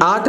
8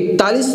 41